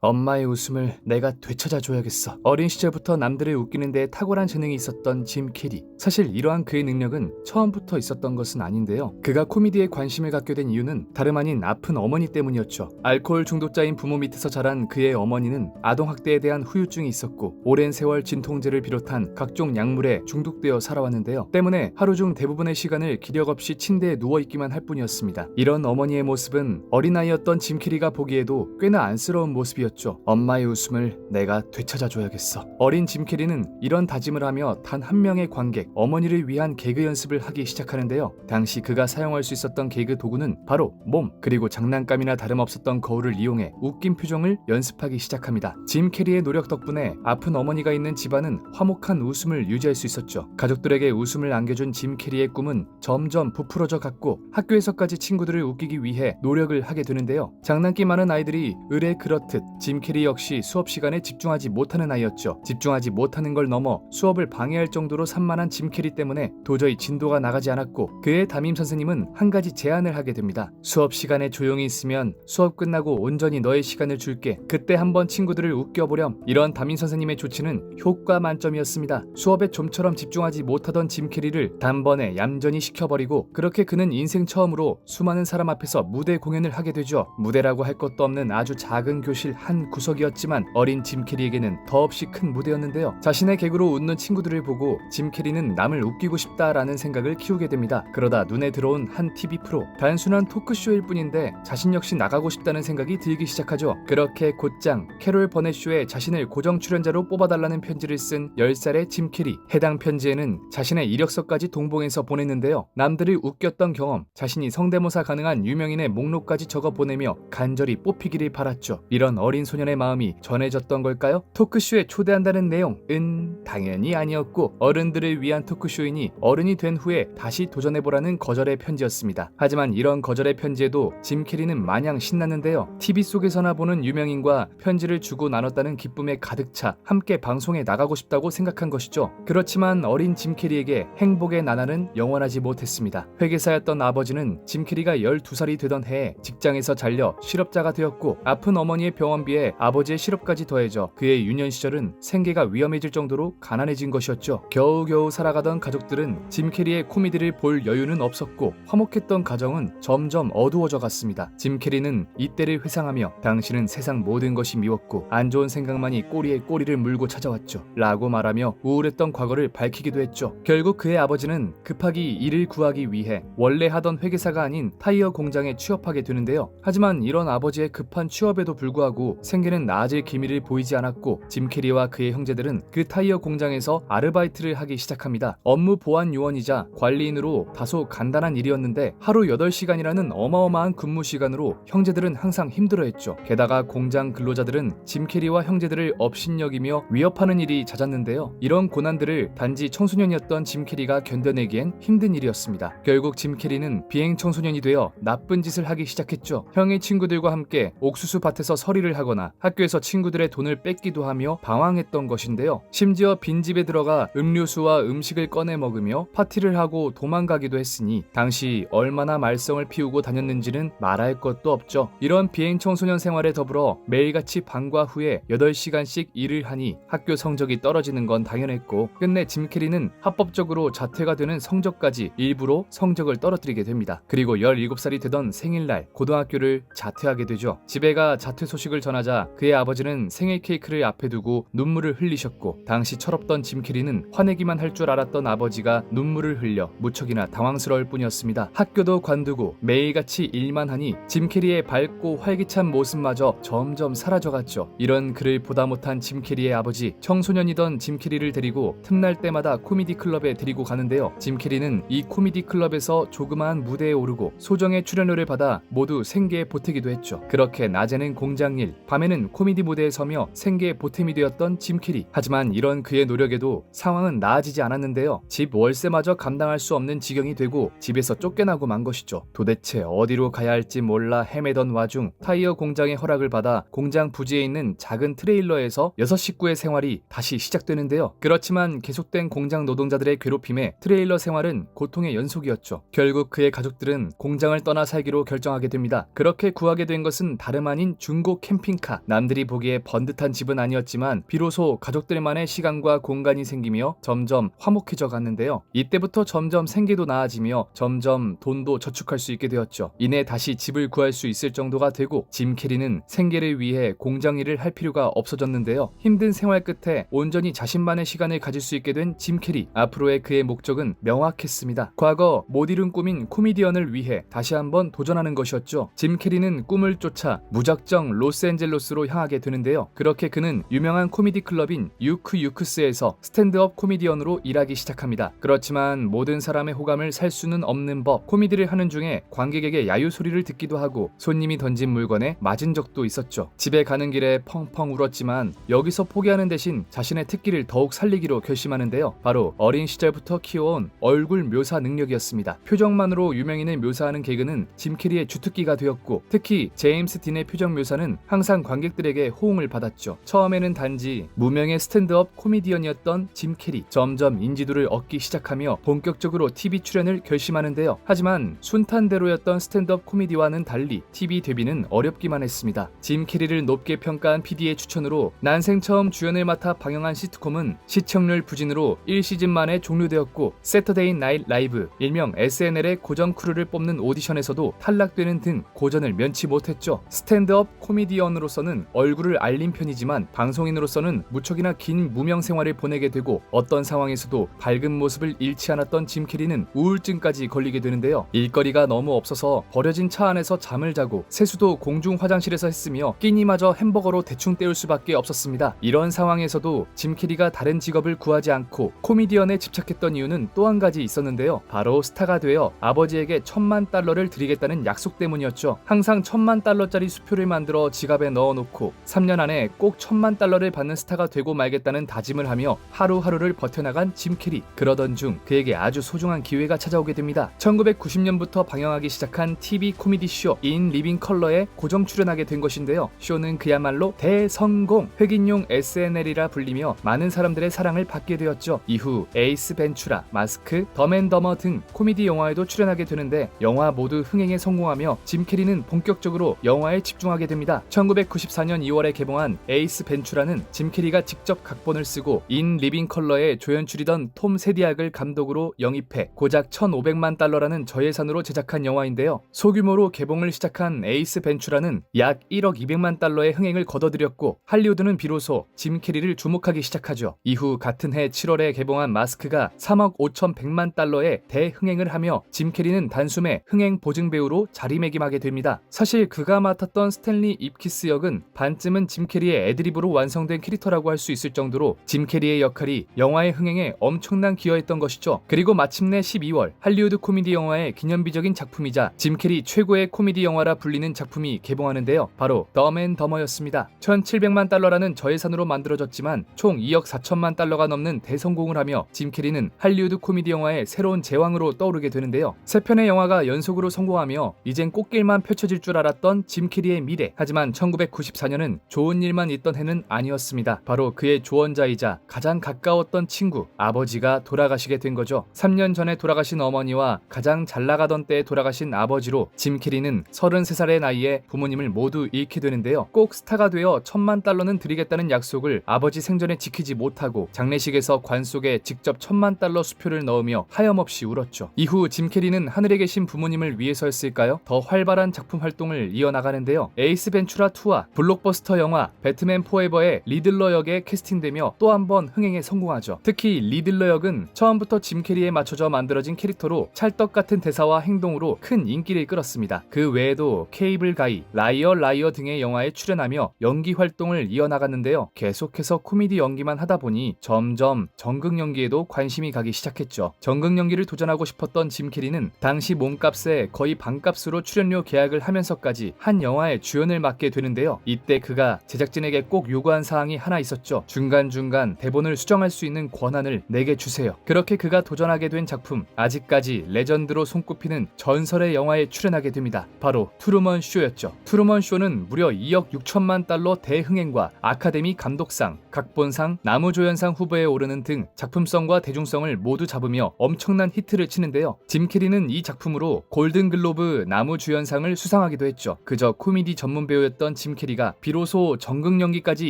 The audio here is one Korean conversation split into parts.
엄마의 웃음을 내가 되찾아줘야겠어. 어린 시절부터 남들을 웃기는 데 탁월한 재능이 있었던 짐 캐리. 사실 이러한 그의 능력은 처음부터 있었던 것은 아닌데요. 그가 코미디에 관심을 갖게 된 이유는 다름 아닌 아픈 어머니 때문이었죠. 알코올 중독자인 부모 밑에서 자란 그의 어머니는 아동학대에 대한 후유증이 있었고 오랜 세월 진통제를 비롯한 각종 약물에 중독되어 살아왔는데요. 때문에 하루 중 대부분의 시간을 기력 없이 침대에 누워있기만 할 뿐이었습니다. 이런 어머니의 모습은 어린아이였던 짐 캐리가 보기에도 꽤나 안쓰러운 모습이었죠. 엄마의 웃음을 내가 되찾아줘야겠어. 어린 짐 캐리는 이런 다짐을 하며 단 한 명의 관객, 어머니를 위한 개그 연습을 하기 시작하는데요. 당시 그가 사용할 수 있었던 개그 도구는 바로 몸, 그리고 장난감이나 다름없었던 거울을 이용해 웃긴 표정을 연습하기 시작합니다. 짐 캐리의 노력 덕분에 아픈 어머니가 있는 집안은 화목한 웃음을 유지할 수 있었죠. 가족들에게 웃음을 안겨준 짐 캐리의 꿈은 점점 부풀어져 갔고 학교에서까지 친구들을 웃기기 위해 노력을 하게 되는데요. 장난기 많은 아이들이 을에 그렇듯 짐 캐리 역시 수업 시간에 집중하지 못하는 아이였죠. 집중하지 못하는 걸 넘어 수업을 방해할 정도로 산만한 짐 캐리 때문에 도저히 진도가 나가지 않았고 그의 담임 선생님은 한 가지 제안을 하게 됩니다. 수업 시간에 조용히 있으면 수업 끝나고 온전히 너의 시간을 줄게. 그때 한번 친구들을 웃겨보렴. 이런 담임 선생님의 조치는 효과 만점이었습니다. 수업에 좀처럼 집중하지 못하던 짐 캐리를 단번에 얌전히 시켜버리고 그렇게 그는 인생 처음으로 수많은 사람 앞에서 무대 공연을 하게 되죠. 무대라고 할 것도 없는 아주 작은 교실 한 구석이었지만 어린 짐 캐리에게는 더없이 큰 무대였는데요. 자신의 개그로 웃는 친구들을 보고 짐 캐리는 남을 웃기고 싶다라는 생각을 키우게 됩니다. 그러다 눈에 들어온 한 TV 프로, 단순한 토크쇼일 뿐인데 자신 역시 나가고 싶다는 생각이 들기 시작하죠. 그렇게 곧장 캐롤 버넷 쇼에 자신을 고정 출연자로 뽑아달라는 편지를 쓴 10살의 짐 캐리. 해당 편지에는 자신의 이력서까지 동봉해서 보냈는데요. 남들을 웃겼던 경험, 자신이 성대모사 가능한 유명인의 목록까지 적어 보내며 간절히 뽑히기를 바랐죠. 이런 어린 소년의 마음이 전해졌던 걸까요? 토크쇼에 초대한다는 내용은 당연히 아니었고 어른들을 위한 토크쇼이니 어른이 된 후에 다시 도전해보라는 거절의 편지였습니다. 하지만 이런 거절의 편지에도 짐 캐리는 마냥 신났는데요. TV 속에서나 보는 유명인과 편지를 주고 나눴다는 기쁨에 가득 차 함께 방송에 나가고 싶다고 생각한 것이죠. 그렇지만 어린 짐 캐리에게 행복의 나날은 영원하지 못했습니다. 회계사였던 아버지는 짐 캐리가 12살이 되던 해에 직장에서 잘려 실업자가 되었고 아픈 어머니의 병원비에 아버지의 실업까지 더해져 그의 유년 시절은 생계가 위험해질 정도로 가난해진 것이었죠. 겨우겨우 살아가던 가족들은 짐 캐리의 코미디를 볼 여유는 없었고 화목했던 가정은 점점 어두워져 갔습니다. 짐 캐리는 이때를 회상하며 당신은 세상 모든 것이 미웠고 안 좋은 생각만이 꼬리에 꼬리를 물고 찾아왔죠 라고 말하며 우울했던 과거를 밝히기도 했죠. 결국 그의 아버지는 급하게 일을 구하기 위해 원래 하던 회계사가 아닌 타이어 공장에 취업하게 되는데요. 하지만 이런 아버지의 급한 취업에도 불구하고 생계는 나아질 기미를 보이지 않았고 짐 캐리와 그의 형제들은 그 타이어 공장에서 아르바이트를 하기 시작합니다. 업무 보안 요원이자 관리인으로 다소 간단한 일이었는데 하루 8시간이라는 어마어마한 근무 시간으로 형제들은 항상 힘들어했죠. 게다가 공장 근로자들은 짐 캐리와 형제들을 업신여기며 위협하는 일이 잦았는데요. 이런 고난들을 단지 청소년이었던 짐 캐리가 견뎌내기엔 힘든 일이었습니다. 결국 짐 캐리는 비행 청소년이 되어 나쁜 짓을 하기 시작했죠. 형의 친구들과 함께 옥수수 밭에서 서리를 하거나 학교에서 친구들의 돈을 뺏기도 하며 방황했던 것인데요. 심지어 빈집에 들어가 음료수와 음식을 꺼내 먹으며 파티를 하고 도망가기도 했으니 당시 얼마나 말썽을 피우고 다녔는지는 말할 것도 없죠. 이런 비행 청소년 생활에 더불어 매일같이 방과 후에 8시간씩 일을 하니 학교 성적이 떨어지는 건 당연했고 끝내 짐 캐리는 합법적으로 자퇴가 되는 성적까지 일부러 성적을 떨어뜨리게 됩니다. 그리고 17살이 되던 생일날 고등학교를 자퇴하게 되죠. 집에 가 자퇴 소식을 전하자 그의 아버지는 생일 케이크를 앞에 두고 눈물을 흘리셨고 당시 철없던 짐 캐리는 화내기만 할 줄 알았던 아버지가 눈물을 흘려 무척이나 당황스러울 뿐이었습니다. 학교도 관두고 매일같이 일만 하니 짐 캐리의 밝고 활기찬 모습마저 점점 사라져갔죠. 이런 그를 보다 못한 짐 캐리의 아버지, 청소년이던 짐 캐리를 데리고 틈날 때마다 코미디 클럽에 데리고 가는데요. 짐 캐리는 이 코미디 클럽에서 조그마한 무대에 오르고 소정의 출연료를 받아 모두 생계에 보태기도 했죠. 그렇게 낮에는 공장일, 밤에는 코미디 무대에 서며 생계의 보탬이 되었던 짐 캐리. 하지만 이런 그의 노력에도 상황은 나아지지 않았는데요. 집 월세마저 감당할 수 없는 지경이 되고 집에서 쫓겨나고 만 것이죠. 도대체 어디로 가야 할지 몰라 헤매던 와중 타이어 공장의 허락을 받아 공장 부지에 있는 작은 트레일러에서 6식구의 생활이 다시 시작되는데요. 그렇지만 계속된 공장 노동자들의 괴롭힘에 트레일러 생활은 고통의 연속이었죠. 결국 그의 가족들은 공장을 떠나 살기로 결정하게 됩니다. 그렇게 구하게 된 것은 다름 아닌 중고 캠핑 퀸카. 남들이 보기에 번듯한 집은 아니었지만 비로소 가족들만의 시간과 공간이 생기며 점점 화목해져 갔는데요. 이때부터 점점 생계도 나아지며 점점 돈도 저축할 수 있게 되었죠. 이내 다시 집을 구할 수 있을 정도가 되고 짐 캐리는 생계를 위해 공장 일을 할 필요가 없어졌는데요. 힘든 생활 끝에 온전히 자신만의 시간을 가질 수 있게 된 짐 캐리. 앞으로의 그의 목적은 명확했습니다. 과거 못 이룬 꿈인 코미디언을 위해 다시 한번 도전하는 것이었죠. 짐 캐리는 꿈을 쫓아 무작정 로스앤젤레스로 향하게 되는데요. 그렇게 그는 유명한 코미디 클럽인 유크유크스에서 스탠드업 코미디언으로 일하기 시작합니다. 그렇지만 모든 사람의 호감을 살 수는 없는 법. 코미디를 하는 중에 관객에게 야유 소리를 듣기도 하고 손님이 던진 물건에 맞은 적도 있었죠. 집에 가는 길에 펑펑 울었지만 여기서 포기하는 대신 자신의 특기를 더욱 살리기로 결심하는데요. 바로 어린 시절부터 키워온 얼굴 묘사 능력이었습니다. 표정만으로 유명인을 묘사하는 개그는 짐 캐리의 주특기가 되었고 특히 제임스 딘의 표정 묘사는 항상 관객들에게 호응을 받았죠. 처음에는 단지 무명의 스탠드업 코미디언이었던 짐 캐리. 점점 인지도를 얻기 시작하며 본격적으로 TV 출연을 결심하는데요. 하지만 순탄대로였던 스탠드업 코미디와는 달리 TV 데뷔는 어렵기만 했습니다. 짐 캐리를 높게 평가한 PD의 추천으로 난생 처음 주연을 맡아 방영한 시트콤은 시청률 부진으로 1시즌 만에 종료되었고 세터데이 나잇 라이브, 일명 SNL의 고정 크루를 뽑는 오디션에서도 탈락되는 등 고전을 면치 못했죠. 스탠드업 코미디언으로서는 얼굴을 알린 편이지만 방송인으로서는 무척이나 긴 무명 생활을 보내게 되고 어떤 상황에서도 밝은 모습을 잃지 않았던 짐 캐리는 우울증까지 걸리게 되는데요. 일거리가 너무 없어서 버려진 차 안에서 잠을 자고 세수도 공중 화장실에서 했으며 끼니마저 햄버거로 대충 때울 수밖에 없었습니다. 이런 상황에서도 짐 캐리가 다른 직업을 구하지 않고 코미디언에 집착했던 이유는 또 한 가지 있었는데요. 바로 스타가 되어 아버지에게 $10,000,000를 드리겠다는 약속 때문이었죠. 항상 $10,000,000짜리 수표를 만들어 지갑에 넣어놓고 3년 안에 꼭 $10,000,000를 받는 스타가 되고 말겠다는 다짐을 하며 하루하루를 버텨나간 짐 캐리. 그러던 중 그에게 아주 소중한 기회가 찾아오게 됩니다. 1990년부터 방영하기 시작한 TV 코미디 쇼 인 리빙 컬러에 고정 출연하게 된 것인데요. 쇼는 그야말로 대성공! 획인용 SNL이라 불리며 많은 사람들의 사랑을 받게 되었죠. 이후 에이스 벤츄라, 마스크, 덤앤더머 등 코미디 영화에도 출연하게 되는데 영화 모두 흥행에 성공하며 짐 캐리는 본격적으로 영화에 집중하게 됩니다. 1994년 2월에 개봉한 에이스 벤츄라는 짐 캐리가 직접 각본을 쓰고 인 리빙 컬러에 조연출이던 톰 세디악을 감독으로 영입해 고작 $1,500,000라는 저예산으로 제작한 영화인데요. 소규모로 개봉을 시작한 에이스 벤츄라는 약 $1억 200만,000의 흥행을 거둬들였고 할리우드는 비로소 짐 캐리를 주목하기 시작하죠. 이후 같은 해 7월에 개봉한 마스크가 $3억 5,100만,000의 대흥행을 하며 짐 캐리는 단숨에 흥행 보증 배우로 자리매김하게 됩니다. 사실 그가 맡았던 스탠리 입키스 역은 반쯤은 짐 캐리의 애드립으로 완성된 캐릭터라고 할 수 있을 정도로 짐 캐리의 역할이 영화의 흥행에 엄청난 기여했던 것이죠. 그리고 마침내 12월 할리우드 코미디 영화의 기념비적인 작품이자 짐 캐리 최고의 코미디 영화라 불리는 작품이 개봉하는데요. 바로 덤앤더머였습니다. $1,700만,000라는 저예산으로 만들어졌지만 총 $2억 4천만,000가 넘는 대성공을 하며 짐 캐리는 할리우드 코미디 영화의 새로운 제왕으로 떠오르게 되는데요. 세 편의 영화가 연속으로 성공하며 이젠 꽃길만 펼쳐질 줄 알았던 짐 캐리의 미래. 하지만 1994년은 좋은 일만 있던 해는 아니었습니다. 바로 그의 조언자이자 가장 가까웠던 친구, 아버지가 돌아가시게 된 거죠. 3년 전에 돌아가신 어머니와 가장 잘나가던 때에 돌아가신 아버지로 짐 캐리는 33살의 나이에 부모님을 모두 잃게 되는데요. 꼭 스타가 되어 $1,000,000는 드리겠다는 약속을 아버지 생전에 지키지 못하고 장례식에서 관 속에 직접 $1,000,000 수표를 넣으며 하염없이 울었죠. 이후 짐 캐리는 하늘에 계신 부모님을 위해서였을까요? 더 활발한 작품 활동을 이어나가는데요. 에이스 벤츄라 2와 블록버스터 영화 배트맨 포에버의 리들러 역에 캐스팅되며 또 한 번 흥행에 성공하죠. 특히 리들러 역은 처음부터 짐 캐리에 맞춰져 만들어진 캐릭터로 찰떡 같은 대사와 행동으로 큰 인기를 끌었습니다. 그 외에도 케이블 가이, 라이어 라이어 등의 영화에 출연하며 연기 활동을 이어나갔는데요. 계속해서 코미디 연기만 하다 보니 점점 정극 연기에도 관심이 가기 시작했죠. 정극 연기를 도전하고 싶었던 짐 캐리는 당시 몸값의 거의 반값으로 출연료 계약을 하면서까지 한 영화의 주연을 맡게 되는데요. 이때 그가 제작진에게 꼭 요구한 사항이 하나 있었죠. 중간중간 대본을 수정할 수 있는 권한을 내게 주세요. 그렇게 그가 도전하게 된 작품, 아직까지 레전드로 손꼽히는 전설의 영화에 출연하게 됩니다. 바로 트루먼 쇼였죠. 트루먼 쇼는 무려 $2억 6천만,000 대흥행과 아카데미 감독상, 각본상, 나무조연상 후보에 오르는 등 작품성과 대중성을 모두 잡으며 엄청난 히트를 치는데요. 짐 캐리는 이 작품으로 골든글로브 나무주연상을 수상하기도 했죠. 그저 코미디 전문 배우였던 짐 짐 캐리가 비로소 전극 연기까지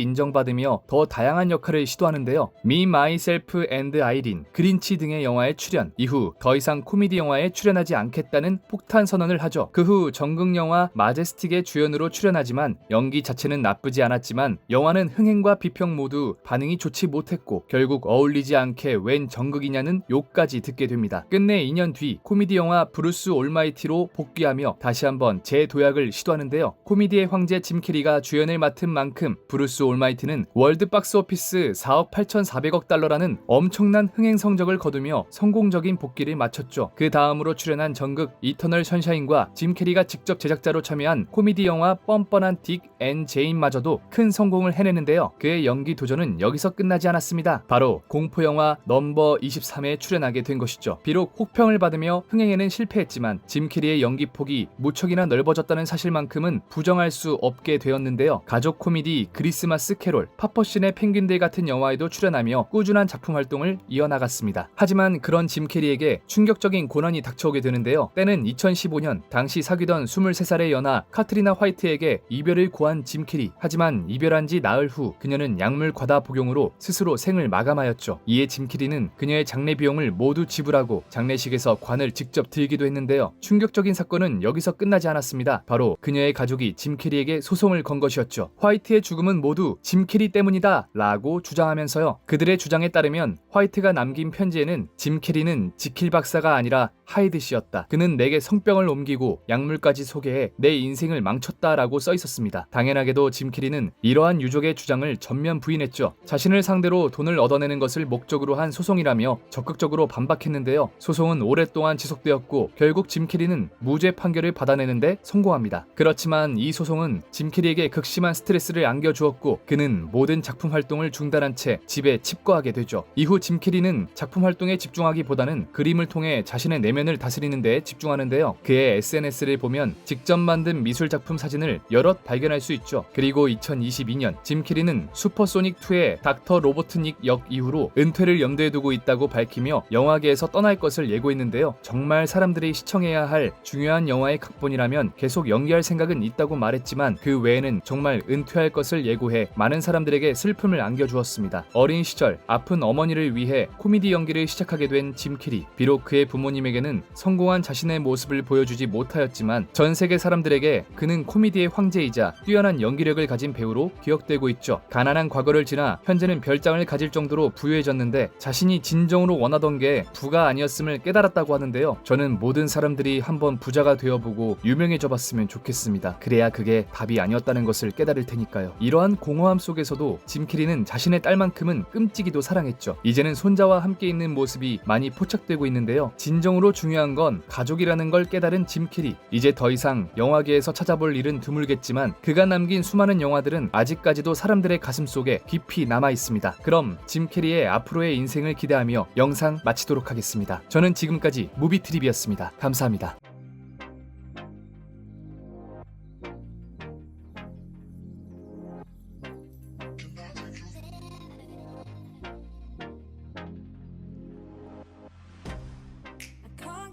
인정받으며 더 다양한 역할을 시도하는데요. Me, Myself and Irene, 그린치 등의 영화에 출연, 이후 더 이상 코미디 영화에 출연하지 않겠다는 폭탄 선언을 하죠. 그 후 전극 영화 마제스틱의 주연으로 출연하지만 연기 자체는 나쁘지 않았지만 영화는 흥행과 비평 모두 반응이 좋지 못했고 결국 어울리지 않게 웬 전극이냐는 욕까지 듣게 됩니다. 끝내 2년 뒤 코미디 영화 브루스 올마이티로 복귀하며 다시 한번 재도약을 시도하는데요. 코미디의 황제 짐 캐리가 주연을 맡은 만큼 브루스 올마이티는 월드 박스 오피스 4억 8,400억 달러라는 엄청난 흥행 성적을 거두며 성공적인 복귀를 마쳤죠. 그 다음으로 출연한 전극 이터널 선샤인과 짐 캐리가 직접 제작자로 참여한 코미디 영화 뻔뻔한 딕 앤 제인마저도 큰 성공을 해내는데요. 그의 연기 도전은 여기서 끝나지 않았습니다. 바로 공포 영화 넘버 23에 출연하게 된 것이죠. 비록 혹평을 받으며 흥행에는 실패했지만 짐 캐리의 연기폭이 무척이나 넓어졌다는 사실만큼은 부정할 수 없게 되었는데요. 가족 코미디 크리스마스 캐롤, 파퍼신의 펭귄들 같은 영화에도 출연하며 꾸준한 작품 활동을 이어나갔습니다. 하지만 그런 짐 캐리에게 충격적인 고난이 닥쳐오게 되는데요. 때는 2015년 당시 사귀던 23살의 연하 카트리나 화이트에게 이별을 고한 짐 캐리. 하지만 이별한 지 나흘 후 그녀는 약물 과다 복용으로 스스로 생을 마감하였죠. 이에 짐 캐리는 그녀의 장례 비용을 모두 지불하고 장례식에서 관을 직접 들기도 했는데요. 충격적인 사건은 여기서 끝나지 않았습니다. 바로 그녀의 가족이 짐 캐리에게 소송을 건 것이었죠. 화이트의 죽음은 모두 짐 캐리 때문이다 라고 주장하면서요. 그들의 주장에 따르면 화이트가 남긴 편지에는 짐 캐리는 지킬 박사가 아니라 하이드 씨였다. 그는 내게 성병을 옮기고 약물까지 소개해 내 인생을 망쳤다라고 써 있었습니다. 당연하게도 짐 캐리는 이러한 유족의 주장을 전면 부인했죠. 자신을 상대로 돈을 얻어내는 것을 목적으로 한 소송이라며 적극적으로 반박했는데요. 소송은 오랫동안 지속되었고 결국 짐 캐리는 무죄 판결을 받아내는데 성공합니다. 그렇지만 이 소송은 짐 캐리에게 극심한 스트레스를 안겨주었고 그는 모든 작품 활동을 중단한 채 집에 칩거하게 되죠. 이후 짐 캐리는 작품 활동에 집중하기보다는 그림을 통해 자신의 내면을 다스리는 데 집중하는데요. 그의 SNS를 보면 직접 만든 미술 작품 사진을 여럿 발견할 수 있죠. 그리고 2022년 짐 캐리는 슈퍼소닉2의 닥터 로보트닉 역 이후로 은퇴를 염두에 두고 있다고 밝히며 영화계에서 떠날 것을 예고했는데요. 정말 사람들이 시청해야 할 중요한 영화의 각본이라면 계속 연기할 생각은 있다고 말했지만 그 외에는 정말 은퇴할 것을 예고해 많은 사람들에게 슬픔을 안겨주었습니다. 어린 시절 아픈 어머니를 위해 코미디 연기를 시작하게 된 짐 캐리. 비록 그의 부모님에게는 성공한 자신의 모습을 보여주지 못하였지만 전 세계 사람들에게 그는 코미디의 황제이자 뛰어난 연기력을 가진 배우로 기억되고 있죠. 가난한 과거를 지나 현재는 별장을 가질 정도로 부유해졌는데 자신이 진정으로 원하던 게 부가 아니었음을 깨달았다고 하는데요. 저는 모든 사람들이 한번 부자가 되어보고 유명해져 봤으면 좋겠습니다. 그래야 그게 답이 아니었다는 것을 깨달을 테니까요. 이러한 공허함 속에서도 짐 캐리는 자신의 딸만큼은 끔찍이도 사랑했죠. 이제는 손자와 함께 있는 모습이 많이 포착되고 있는데요. 진정으로 중요한 건 가족이라는 걸 깨달은 짐 캐리. 이제 더 이상 영화계에서 찾아볼 일은 드물겠지만 그가 남긴 수많은 영화들은 아직까지도 사람들의 가슴 속에 깊이 남아 있습니다. 그럼 짐 캐리의 앞으로의 인생을 기대하며 영상 마치도록 하겠습니다. 저는 지금까지 무비트립이었습니다. 감사합니다.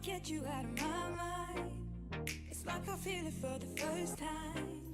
Get you out of my mind. It's like I feel it for the first time.